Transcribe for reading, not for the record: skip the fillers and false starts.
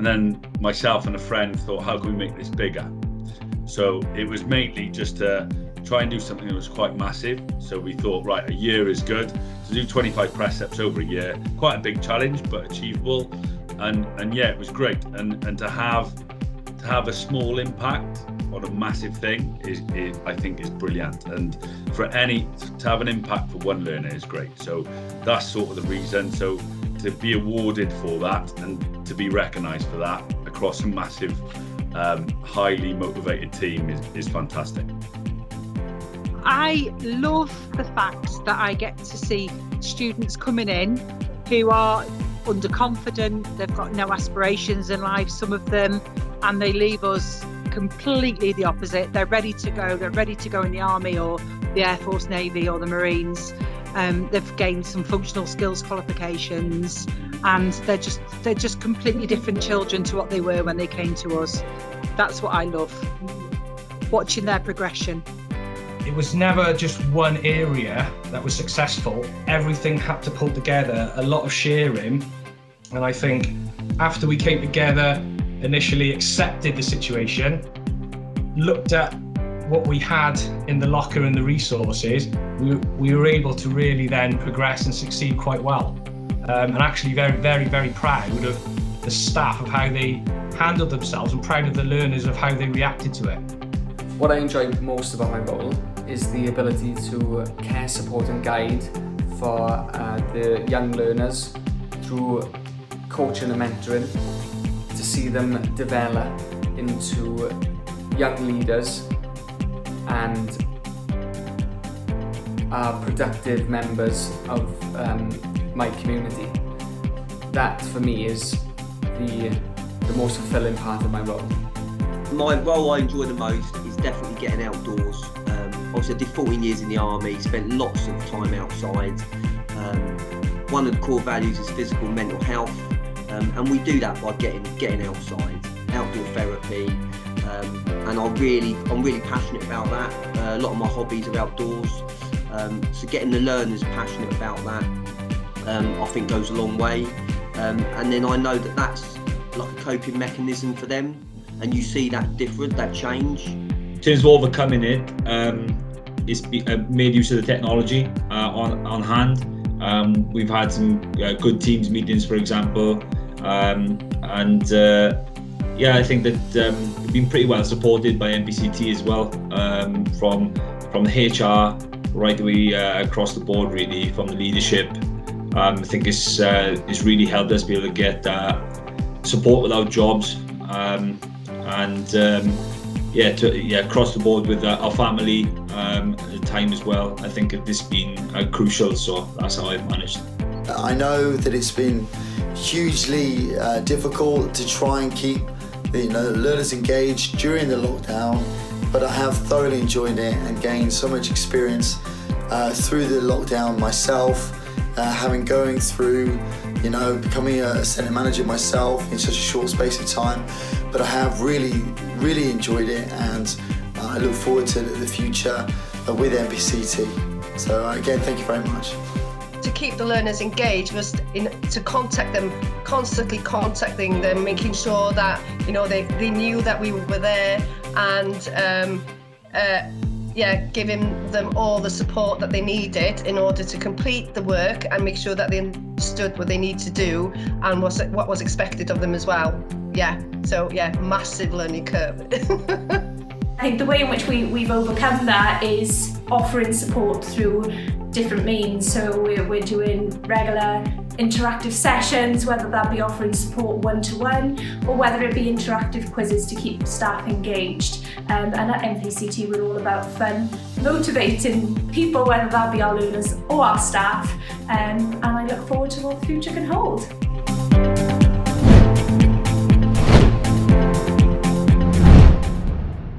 then myself and a friend thought, how can we make this bigger? So it was mainly just to try and do something that was quite massive. So we thought, right, a year is good. To do 25 press ups over a year, quite a big challenge, but achievable. And yeah, it was great. And to have a small impact on a massive thing is I think is brilliant. And to have an impact for one learner is great. So that's sort of the reason. So to be awarded for that and to be recognised for that across a massive, highly motivated team is fantastic. I love the fact that I get to see students coming in who are underconfident, they've got no aspirations in life, some of them, and they leave us completely the opposite. They're ready to go in the Army or the Air Force, Navy or the Marines. They've gained some functional skills qualifications, and they're just completely different children to what they were when they came to us. That's what I love, watching their progression. It was never just one area that was successful. Everything had to pull together, a lot of sharing. And I think after we came together, initially accepted the situation, looked at what we had in the locker and the resources, we were able to really then progress and succeed quite well. And actually very, very, very proud of the staff, of how they handled themselves, and proud of the learners of how they reacted to it. What I enjoy most about my role is the ability to care, support and guide for the young learners through coaching and mentoring, to see them develop into young leaders and productive members of my community. That for me is the most fulfilling part of my role. My role I enjoy the most is definitely getting outdoors. Obviously I did 14 years in the Army, spent lots of time outside. One of the core values is physical and mental health, and we do that by getting outside, outdoor therapy, and I'm really passionate about that. A lot of my hobbies are outdoors, so getting the learners passionate about that, I think goes a long way. And then I know that that's like a coping mechanism for them, and you see that change. In terms of overcoming it, it's made use of the technology on hand. We've had some good Teams meetings, for example, and I think that we've been pretty well supported by MPCT as well, from the HR right the way across the board, really, from the leadership. I think it's really helped us be able to get support with our jobs, across the board with our family at the time as well. I think this has been crucial, so that's how I've managed. I know that it's been hugely difficult to try and keep the learners engaged during the lockdown, but I have thoroughly enjoyed it and gained so much experience through the lockdown myself, going through becoming a centre manager myself in such a short space of time. But I have really enjoyed it, and I look forward to the future with MPCT. So again, thank you very much. To keep the learners engaged was to contact them, constantly contacting them, making sure that they knew that we were there, and giving them all the support that they needed in order to complete the work and make sure that they understood what they need to do and what was expected of them as well. Massive learning curve. I think the way in which we've overcome that is offering support through different means. So we're doing regular interactive sessions, whether that be offering support one-to-one or whether it be interactive quizzes to keep staff engaged. And at MPCT we're all about fun, motivating people, whether that be our learners or our staff, and I look forward to what the future can hold.